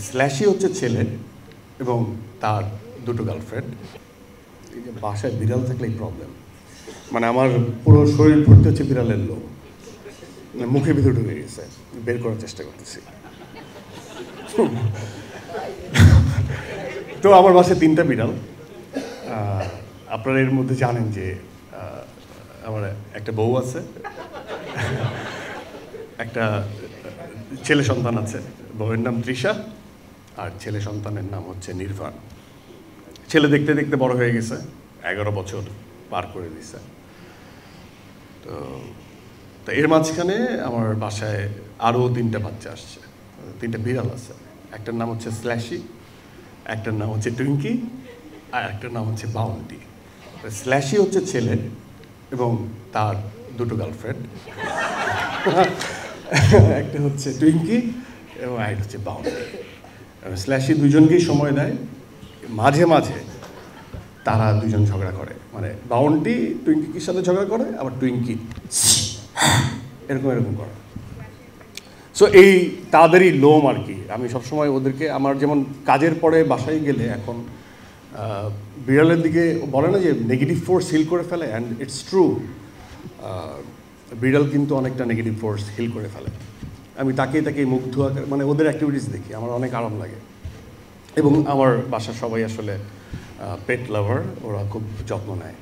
স্ল্যাশি হচ্ছে ছেলে এবং তার দুটো গার্লফ্রেন্ড। এই যে বাসায় বিড়াল থাকলেই প্রবলেম, মানে আমার পুরো শরীর ভর্তি হচ্ছে বিড়ালের লোক, মুখের ভিতরে ঢুকে গেছে, বের করার চেষ্টা করতেছি। তো আমার বাসায় 3টা বিড়াল। আপনারা এর মধ্যে জানেন যে আমার একটা বউ আছে, একটা ছেলে সন্তান আছে, বউয়ের নাম তৃষা আর ছেলে সন্তানের নাম হচ্ছে নির্ভান। ছেলে দেখতে দেখতে বড় হয়ে গেছে, 11 বছর পার করে দিছে। তো এর মাঝখানে আমার বাসায় আরও 3টা বাচ্চা আসছে, 3টা বিড়াল আছে। একটার নাম হচ্ছে স্ল্যাশি, একটার নাম হচ্ছে টুইঙ্কি, আর একটার নাম হচ্ছে বাউন্টি। স্ল্যাশি হচ্ছে ছেলে এবং তার দুটো গার্লফ্রেন্ড, একটা হচ্ছে টুইঙ্কি এবং একটা হচ্ছে বাউন্টি। স্ল্যাশি দুজনকেই সময় দেয়, মাঝে মাঝে তারা দুজন ঝগড়া করে, মানে বাউন্টি টুইঙ্কির সাথে ঝগড়া করে, আবার টুইঙ্কি এরকম এরকম করে। সো এই তাদেরই লোম আর কি। আমি সবসময় ওদেরকে, আমার যেমন কাজের পরে বাসায় গেলে এখন বিড়ালের দিকে বলে না যে নেগেটিভ ফোর্স হিল করে ফেলে, অ্যান্ড ইটস ট্রু। বিড়াল কিন্তু অনেকটা নেগেটিভ ফোর্স হিল করে ফেলে। আমি তাকেই মুগ্ধ আকার, মানে ওদের অ্যাক্টিভিটিস দেখি, আমার অনেক আরাম লাগে। এবং আমার বাসার সবাই আসলে পেট লাভার, ওরা খুব যত্ন নেয়।